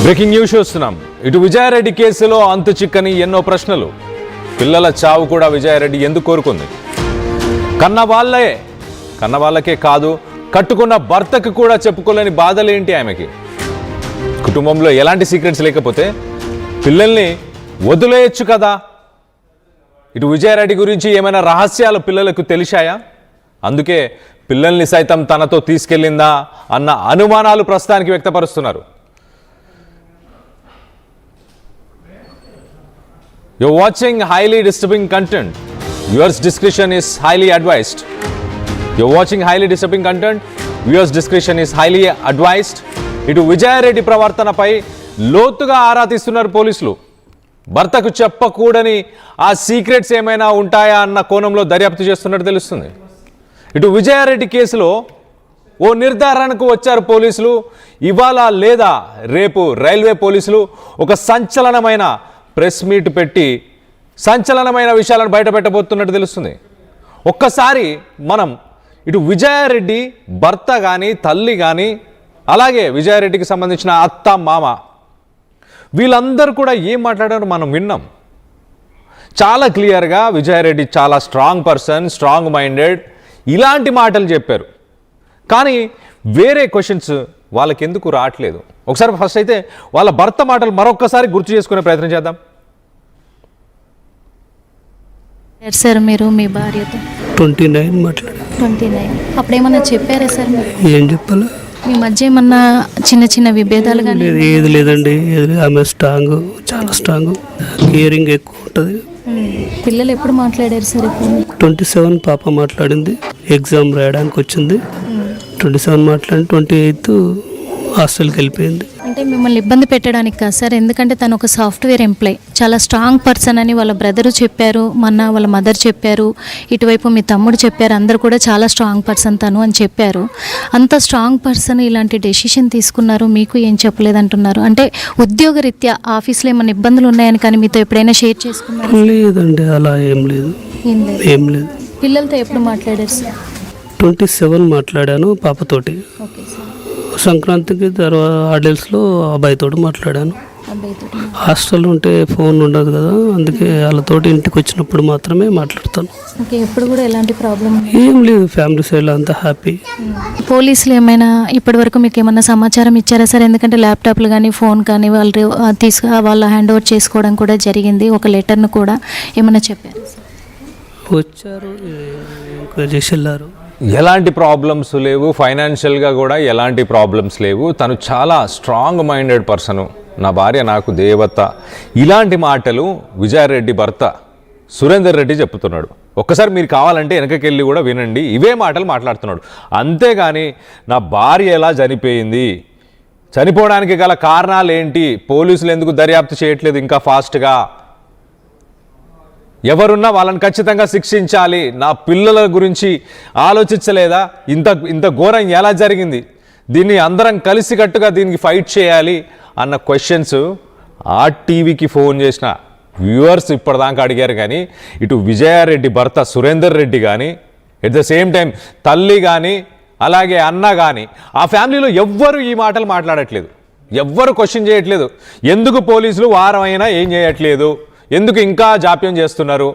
Breaking news చూస్తున్నాం. ఇటు విజయారెడ్డి కేసులో అంతు చిక్కని ఎన్నో ప్రశ్నలు. పిల్లల చావు కూడా విజయారెడ్డి ఎందుకు కోరుకుంది? కన్న వాళ్ళకే కాదు, కట్టుకున్న భర్తకు కూడా చెప్పుకోలేని బాధలేంటి ఆమెకి? కుటుంబంలో ఎలాంటి సీక్రెట్స్ లేకపోతే పిల్లల్ని వదిలేయచ్చు కదా? ఇటు విజయారెడ్డి గురించి ఏమైనా రహస్యాలు పిల్లలకు తెలిసాయా? అందుకే పిల్లల్ని సైతం తనతో తీసుకెళ్ళిందా అన్న అనుమానాలు ప్రస్తుతానికి వ్యక్తపరుస్తున్నారు. You're watching highly disturbing content. Viewers' discretion is highly advised. You're watching highly disturbing content. Viewers' discretion is highly advised. ఇటు విజయారెడ్డి ప్రవర్తనపై లోతుగా ఆరా తీస్తున్నారు పోలీసులు. భర్తకు చెప్పకూడని ఆ సీక్రెట్స్ ఏమైనా ఉంటాయా అన్న కోణంలో దర్యాప్తు చేస్తున్నట్టు తెలుస్తుంది. ఇటు విజయారెడ్డి కేసులో ఓ నిర్ధారణకు వచ్చారు పోలీసులు. ఇవాళ లేదా రేపు రైల్వే పోలీసులు ఒక సంచలనమైన ప్రెస్ మీట్ పెట్టి సంచలనమైన విషయాలను బయటపెట్టబోతున్నట్టు తెలుస్తుంది. ఒక్కసారి మనం ఇటు విజయారెడ్డి భర్త కానీ తల్లి కానీ అలాగే విజయారెడ్డికి సంబంధించిన అత్త మామ వీళ్ళందరూ కూడా ఏం మాట్లాడారో మనం విన్నాం. చాలా క్లియర్గా విజయారెడ్డి చాలా స్ట్రాంగ్ పర్సన్, స్ట్రాంగ్ మైండెడ్ ఇలాంటి మాటలు చెప్పారు. కానీ వేరే క్వశ్చన్స్ వాళ్ళకి ఎందుకు రావట్లేదు? ఒకసారి ఫస్ట్ అయితే వాళ్ళ భర్త మాటలు మరొక్కసారి గుర్తు చేసుకునే ప్రయత్నం చేద్దాం. సార్ మీరు మీ భార్యతో 29 మాట్లాడారు. 29 అప్పుడేమన్నా చెప్పారా సార్? ఏం చెప్పాలి? మీ మధ్య ఏమన్నా చిన్న చిన్న విభేదాలు కానీ? ఏది లేదండి. ఆమె స్ట్రాంగ్, చాలా స్ట్రాంగ్, కేరింగ్ ఎక్కువ ఉంటుంది. పిల్లలు ఎప్పుడు మాట్లాడారు సార్? ఇప్పుడు 27 పాప మాట్లాడింది, ఎగ్జామ్ రాయడానికి వచ్చింది. 27 మాట్లాడి 28 హాస్టల్కి వెళ్ళిపోయింది. అంటే మిమ్మల్ని ఇబ్బంది పెట్టడానికి కాదు సార్, ఎందుకంటే తను ఒక సాఫ్ట్వేర్ ఎంప్లాయ్, చాలా స్ట్రాంగ్ పర్సన్ అని వాళ్ళ బ్రదరు చెప్పారు, మొన్న వాళ్ళ మదర్ చెప్పారు, ఇటువైపు మీ తమ్ముడు చెప్పారు, అందరూ కూడా చాలా స్ట్రాంగ్ పర్సన్ తను అని చెప్పారు. అంత స్ట్రాంగ్ పర్సన్ ఇలాంటి డెసిషన్ తీసుకున్నారు, మీకు ఏం చెప్పలేదంటున్నారు. అంటే ఉద్యోగరీత్యా ఆఫీస్లో ఏమైనా ఇబ్బందులు ఉన్నాయని కానీ మీతో ఎప్పుడైనా షేర్ చేసుకున్నారు? లేదండి, అలా ఏం లేదు. ఏం లేదు. పిల్లలతో ఎప్పుడు మాట్లాడారు సార్? 27 మాట్లాడాను పాపతోటి. Okay sir. సంక్రాంతికి తర్వాత హాలిడేస్లో అబ్బాయితో మాట్లాడాను. హాస్టల్ ఉంటే ఫోన్ ఉండదు కదా, అందుకే వాళ్ళతోటి ఇంటికి వచ్చినప్పుడు మాత్రమే మాట్లాడతాను. ఓకే. ఎప్పుడు కూడా ఎలాంటి ప్రాబ్లం ఏం లేదు, ఫ్యామిలీ సైడ్ అంతా హ్యాపీ. పోలీసులు ఏమైనా ఇప్పటి వరకు మీకు ఏమైనా సమాచారం ఇచ్చారా సార్? ఎందుకంటే ల్యాప్టాప్లు కానీ ఫోన్ కానీ వాళ్ళు వాళ్ళ హ్యాండ్ ఓవర్ చేసుకోవడం కూడా జరిగింది, ఒక లెటర్ను కూడా ఏమైనా చెప్పారు సార్? వచ్చారు, ఎంక్వైరీ చేసి వెళ్ళారు. ఎలాంటి ప్రాబ్లమ్స్ లేవు, ఫైనాన్షియల్గా కూడా ఎలాంటి ప్రాబ్లమ్స్ లేవు. తను చాలా స్ట్రాంగ్ మైండెడ్ పర్సను, నా భార్య నాకు దేవత, ఇలాంటి మాటలు విజయారెడ్డి భర్త సురేందర్ రెడ్డి చెప్తున్నాడు. ఒక్కసారి మీరు కావాలంటే వెనకకెళ్ళి కూడా వినండి, ఇవే మాటలు మాట్లాడుతున్నాడు. అంతేగాని నా భార్య ఎలా చనిపోయింది, చనిపోవడానికి గల కారణాలు ఏంటి, పోలీసులు ఎందుకు దర్యాప్తు చేయట్లేదు ఇంకా ఫాస్ట్గా, ఎవరున్నా వాళ్ళని ఖచ్చితంగా శిక్షించాలి, నా పిల్లల గురించి ఆలోచించలేదా, ఇంత ఘోరం ఎలా జరిగింది, దీన్ని అందరం కలిసికట్టుగా దీనికి ఫైట్ చేయాలి అన్న క్వశ్చన్స్ ఆర్టీవీకి ఫోన్ చేసిన వ్యూవర్స్ ఇప్పటిదాకా అడిగారు. కానీ ఇటు విజయారెడ్డి భర్త సురేందర్ రెడ్డి కానీ ఎట్ ద సేమ్ టైం తల్లి కానీ అలాగే అన్న కానీ ఆ ఫ్యామిలీలో ఎవ్వరు ఈ మాటలు మాట్లాడట్లేదు, ఎవ్వరు క్వశ్చన్ చేయట్లేదు. ఎందుకు పోలీసులు వారం అయినా ఏం చేయట్లేదు, ఎందుకు ఇంకా జాప్యం చేస్తున్నారు,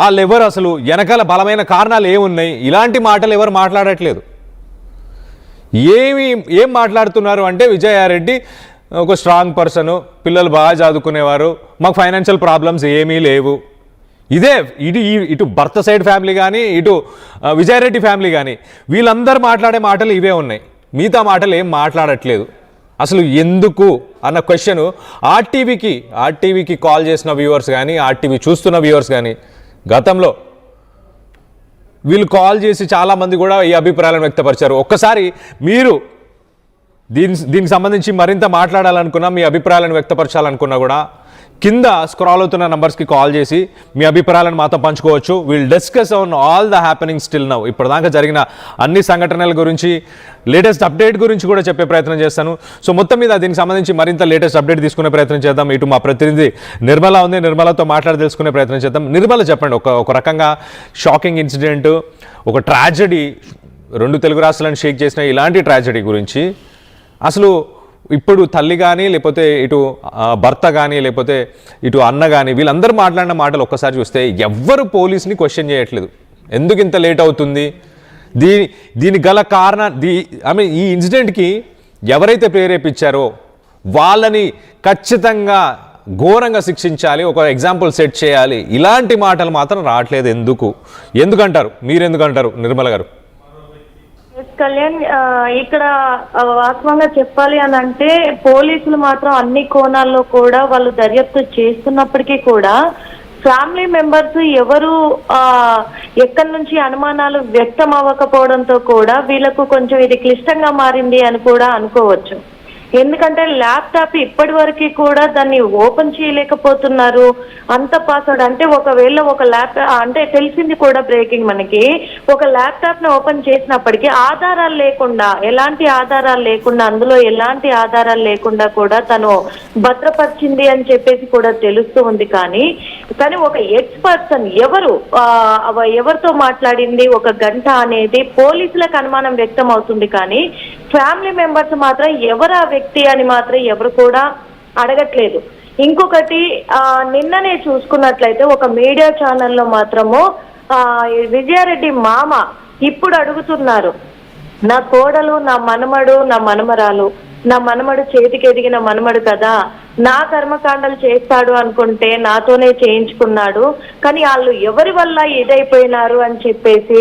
వాళ్ళు ఎవరు, అసలు వెనకాల బలమైన కారణాలు ఏమున్నాయి, ఇలాంటి మాటలు ఎవరు మాట్లాడట్లేదు. ఏం మాట్లాడుతున్నారు అంటే విజయారెడ్డి ఒక స్ట్రాంగ్ పర్సను, పిల్లలు బాగా చదువుకునేవారు, మాకు ఫైనాన్షియల్ ప్రాబ్లమ్స్ ఏమీ లేవు. ఇదే ఇటు భర్త సైడ్ ఫ్యామిలీ కానీ ఇటు విజయారెడ్డి ఫ్యామిలీ కానీ వీళ్ళందరూ మాట్లాడే మాటలు ఇవే ఉన్నాయి, మిగతా మాటలు ఏం మాట్లాడట్లేదు. అసలు ఎందుకు అన్న క్వశ్చన్ ఆర్టీవీకి కాల్ చేసిన వ్యూవర్స్ కానీ ఆర్టీవీ చూస్తున్న వ్యూవర్స్ కానీ గతంలో వీళ్ళు కాల్ చేసి చాలామంది కూడా ఈ అభిప్రాయాలను వ్యక్తపరిచారు. ఒక్కసారి మీరు దీనికి సంబంధించి మరింత మాట్లాడాలనుకున్నా, మీ అభిప్రాయాలను వ్యక్తపరచాలనుకున్నా కూడా కింద స్క్రాల్ అవుతున్న నంబర్స్కి కాల్ చేసి మీ అభిప్రాయాలను మాతో పంచుకోవచ్చు. Will discuss on all the happenings still now. ఇప్పటిదాకా జరిగిన అన్ని సంఘటనల గురించి, లేటెస్ట్ అప్డేట్ గురించి కూడా చెప్పే ప్రయత్నం చేస్తాను. సో మొత్తం మీద దీనికి సంబంధించి మరింత లేటెస్ట్ అప్డేట్ తీసుకునే ప్రయత్నం చేద్దాం. ఇటు మా ప్రతినిధి నిర్మల ఉంది, నిర్మలతో మాట్లాడి తెలుసుకునే ప్రయత్నం చేద్దాం. నిర్మల చెప్పండి, ఒక రకంగా షాకింగ్ ఇన్సిడెంట్, ఒక ట్రాజడీ, 2 తెలుగు రాష్ట్రాలను షేక్ చేసిన ఇలాంటి ట్రాజడీ గురించి అసలు ఇప్పుడు తల్లి కానీ లేకపోతే ఇటు భర్త కానీ లేకపోతే ఇటు అన్న కానీ వీళ్ళందరూ మాట్లాడిన మాటలు ఒక్కసారి చూస్తే ఎవ్వరు పోలీస్ని క్వశ్చన్ చేయట్లేదు. ఎందుకు ఇంత లేట్ అవుతుంది, దీని గల ఈ ఇన్సిడెంట్కి ఎవరైతే ప్రేరేపించారో వాళ్ళని ఖచ్చితంగా ఘోరంగా శిక్షించాలి, ఒక ఎగ్జాంపుల్ సెట్ చేయాలి. ఇలాంటి మాటలు మాత్రం రావట్లేదు. ఎందుకంటారు మీరెందుకంటారు నిర్మల గారు? కళ్యాణ్, ఇక్కడ వాస్తవంగా చెప్పాలి అని అంటే పోలీసులు మాత్రం అన్ని కోణాల్లో కూడా వాళ్ళు దర్యాప్తు చేస్తున్నప్పటికీ కూడా ఫ్యామిలీ మెంబర్స్ ఎవరు ఎక్కడి నుంచి అనుమానాలు వ్యక్తం అవ్వకపోవడంతో కూడా వీళ్ళకు కొంచెం ఇది క్లిష్టంగా మారింది అని కూడా అనుకోవచ్చు. ఎందుకంటే ల్యాప్టాప్ ఇప్పటి వరకు కూడా దాన్ని ఓపెన్ చేయలేకపోతున్నారు. అంత పాస్వర్డ్ అంటే ఒకవేళ ఒక ల్యాప్టాప్ అంటే తెలిసింది కూడా బ్రేకింగ్ మనకి, ఒక ల్యాప్టాప్ ని ఓపెన్ చేసినప్పటికీ ఆధారాలు లేకుండా, ఎలాంటి ఆధారాలు లేకుండా, అందులో ఎలాంటి ఆధారాలు లేకుండా కూడా తను భద్రపరిచింది అని చెప్పేసి కూడా తెలుస్తూ ఉంది. కానీ ఒక ఎక్స్ పర్సన్ ఎవరితో మాట్లాడింది ఒక గంట అనేది పోలీసులకు అనుమానం వ్యక్తం అవుతుంది. కానీ ఫ్యామిలీ మెంబర్స్ మాత్రం ఎవరు ఆ వ్యక్తి అని మాత్రం ఎవరు కూడా అడగట్లేదు. ఇంకొకటి నిన్ననే చూసుకున్నట్లయితే ఒక మీడియా ఛానల్లో మాత్రము విజయారెడ్డి మామ ఇప్పుడు అడుగుతున్నారు, నా కోడలు, నా మనమడు, నా మనమరాలు, నా మనమడు చేతికి ఎదిగిన మనమడు కదా, నా కర్మకాండలు చేస్తాడు అనుకుంటే నాతోనే చేయించుకున్నాడు, కానీ వాళ్ళు ఎవరి వల్ల ఇదైపోయినారు అని చెప్పేసి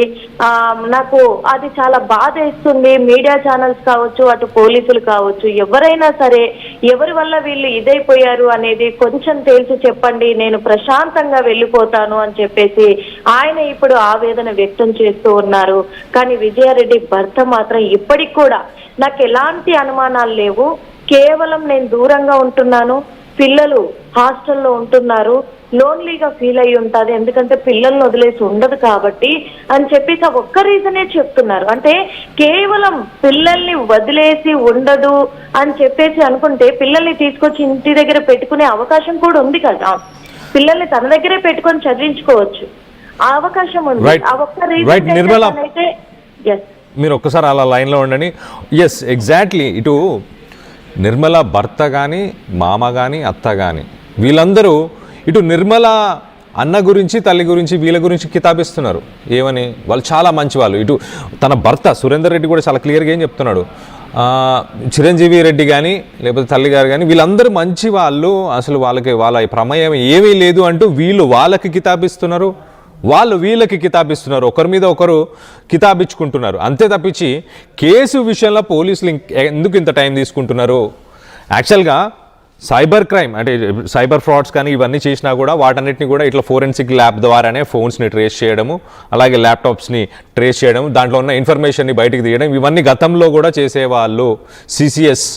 నాకు అది చాలా బాధ ఇస్తుంది. మీడియా ఛానల్స్ కావచ్చు, అటు పోలీసులు కావచ్చు, ఎవరైనా సరే ఎవరి వల్ల వీళ్ళు ఇదైపోయారు అనేది కొంచెం తేల్చి చెప్పండి, నేను ప్రశాంతంగా వెళ్ళిపోతాను అని చెప్పేసి ఆయన ఇప్పుడు ఆవేదన వ్యక్తం చేస్తూ ఉన్నారు. కానీ విజయారెడ్డి భర్త మాత్రం ఇప్పటికి కూడా నాకు ఎలాంటి అనుమానాలు లేవు, కేవలం నేను దూరంగా ఉంటున్నాను, పిల్లలు హాస్టల్లో ఉంటున్నారు, లోన్లీగా ఫీల్ అయ్యి ఉంటుంది, ఎందుకంటే పిల్లల్ని వదిలేసి ఉండదు కాబట్టి అని చెప్పేసి ఆ ఒక్క రీజనే చెప్తున్నారు. అంటే కేవలం పిల్లల్ని వదిలేసి ఉండదు అని చెప్పేసి అనుకుంటే పిల్లల్ని తీసుకొచ్చి ఇంటి దగ్గర పెట్టుకునే అవకాశం కూడా ఉంది కదా, పిల్లల్ని తన దగ్గరే పెట్టుకొని చదివించుకోవచ్చు, ఆ అవకాశం ఉంది. ఆ ఒక్క రీజన్ అయితే మీరు ఒక్కసారి అలా లైన్లో ఉండండి. Yes, exactly. ఇటు నిర్మల భర్త కానీ, మామ కానీ, అత్త కానీ వీళ్ళందరూ ఇటు నిర్మల అన్న గురించి, తల్లి గురించి, వీళ్ళ గురించి కితాబిస్తున్నారు. ఏమని? వాళ్ళు చాలా మంచి వాళ్ళు. ఇటు తన భర్త సురేందర్ రెడ్డి కూడా చాలా క్లియర్గా ఏం చెప్తున్నాడు, చిరంజీవి రెడ్డి కానీ లేకపోతే తల్లి గారు కానీ వీళ్ళందరూ మంచి వాళ్ళు, అసలు వాళ్ళ ప్రమేయం ఏమీ లేదు అంటూ వీళ్ళు వాళ్ళకి కితాబిస్తున్నారు, వాళ్ళు వీళ్ళకి కితాబిస్తున్నారు, ఒకరి మీద ఒకరు కితాబిచ్చుకుంటున్నారు. అంతే తప్పించి కేసు విషయంలో పోలీసులు ఎందుకు ఇంత టైం తీసుకుంటున్నారు? యాక్చువల్గా సైబర్ క్రైమ్ అంటే సైబర్ ఫ్రాడ్స్ కానీ ఇవన్నీ చేసినా కూడా వాటన్నిటిని కూడా ఇట్లా ఫోరెన్సిక్ ల్యాబ్ ద్వారానే ఫోన్స్ని ట్రేస్ చేయడము, అలాగే ల్యాప్టాప్స్ని ట్రేస్ చేయడం, దాంట్లో ఉన్న ఇన్ఫర్మేషన్ని బయటికి తీయడం, ఇవన్నీ గతంలో కూడా చేసేవాళ్ళు. సిసిఎస్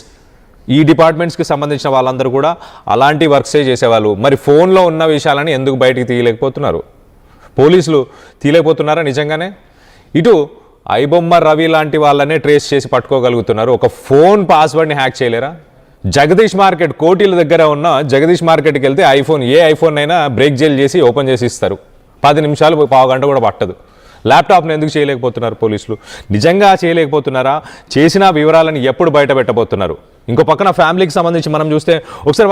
ఈ డిపార్ట్మెంట్స్కి సంబంధించిన వాళ్ళందరూ కూడా అలాంటి వర్క్సే చేసేవాళ్ళు. మరి ఫోన్లో ఉన్న విషయాలని ఎందుకు బయటికి తీయలేకపోతున్నారు? పోలీసులు తీయలేకపోతున్నారా నిజంగానే? ఇటు ఐబొమ్మ రవి లాంటి వాళ్ళనే ట్రేస్ చేసి పట్టుకోగలుగుతున్నారు, ఒక ఫోన్ పాస్వర్డ్ని హ్యాక్ చేయలేరా? జగదీష్ మార్కెట్ కోటిల దగ్గర ఉన్న జగదీష్ మార్కెట్కి వెళ్తే ఏ ఐఫోన్ అయినా బ్రేక్ జైల్ చేసి ఓపెన్ చేసి ఇస్తారు, 10 నిమిషాలు, పావు గంట కూడా పట్టదు. ల్యాప్టాప్ని ఎందుకు చేయలేకపోతున్నారు పోలీసులు? నిజంగా చేయలేకపోతున్నారా? చేసిన వివరాలను ఎప్పుడు బయట పెట్టబోతున్నారు? ఇంకో పక్కన ఫ్యామిలీకి సంబంధించి మనం చూస్తే ఒకసారి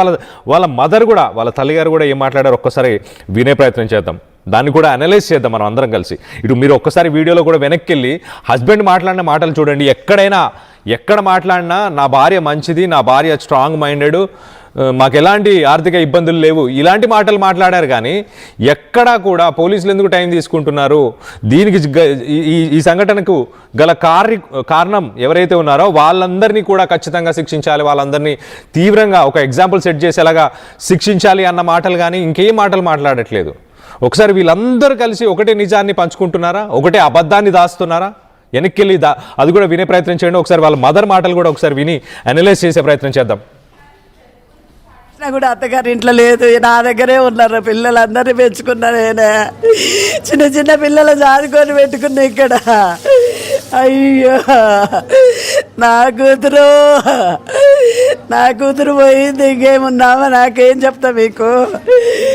వాళ్ళ మదర్ కూడా, వాళ్ళ తల్లిగారు కూడా ఏం మాట్లాడారు ఒక్కసారి వినే ప్రయత్నం చేద్దాం, దాన్ని కూడా అనలైజ్ చేద్దాం మనం అందరం కలిసి. ఇటు మీరు ఒక్కసారి వీడియోలో కూడా వెనక్కి వెళ్ళి హస్బెండ్ మాట్లాడిన మాటలు చూడండి. ఎక్కడ మాట్లాడినా నా భార్య మంచిది, నా భార్య స్ట్రాంగ్ మైండెడ్, మాకు ఎలాంటి ఆర్థిక ఇబ్బందులు లేవు, ఇలాంటి మాటలు మాట్లాడారు. కానీ ఎక్కడా కూడా పోలీసులు ఎందుకు టైం తీసుకుంటున్నారు? దీనికి ఈ సంఘటనకు గల కారణం ఎవరైతే ఉన్నారో వాళ్ళందరినీ కూడా ఖచ్చితంగా శిక్షించాలి, వాళ్ళందరినీ తీవ్రంగా ఒక ఎగ్జాంపుల్ సెట్ చేసేలాగా శిక్షించాలి అన్న మాటలు కానీ ఇంకేం మాటలు మాట్లాడట్లేదు. ఒకసారి వీళ్ళందరూ కలిసి ఒకటే నిజాన్ని పంచుకుంటున్నారా? ఒకటే అబద్ధాన్ని దాస్తున్నారా? వెనక్కి వెళ్ళి అది కూడా వినే ప్రయత్నం చేయండి. ఒకసారి వాళ్ళ మదర్ మాటలు కూడా ఒకసారి విని అనలైజ్ చేసే ప్రయత్నం చేద్దాం. కూడా అత్తగారి ఇంట్లో లేదు, నా దగ్గరే ఉన్నారు, పిల్లలందరినీ పెంచుకున్నా నేనే, చిన్న పిల్లలు చదువుకొని పెట్టుకున్నా ఇక్కడ. అయ్యో నా కూతురు నా కూతురు పోయింది, ఇంకేమున్నామా నాకేం చెప్తా మీకు.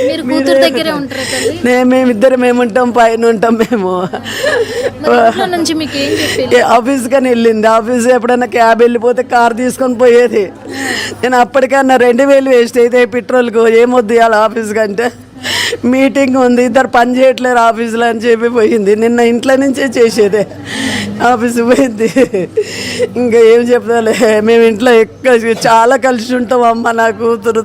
మీరు కూతురు దగ్గరే ఉంటారా తల్లి? మేమిద్దరం మేముంటాం, పైన ఉంటాం మేము. మరి ఇంట్లో నుంచి మీకు ఏం చెప్పి ఆఫీస్ కానీ వెళ్ళింది. ఆఫీస్ ఎప్పుడైనా క్యాబ్ వెళ్ళిపోతే కార్ తీసుకొని పోయేది. నేను అప్పటికన్నా 2000 వేస్ట్ అయితే పెట్రోల్కు ఏమొద్దు ఇవాళ ఆఫీస్ కంటే. మీటింగ్ ఉంది, ఇద్దరు పని చేయట్లేరు ఆఫీసులో అని చెప్పి పోయింది. నిన్న ఇంట్లో నుంచే చేసేదే, ఆఫీస్ పోయింది. ఇంకా ఏం చెప్తాలే, మేము ఇంట్లో ఎక్కువ చాలా కలిసి ఉంటాం అమ్మ నా కూతురు.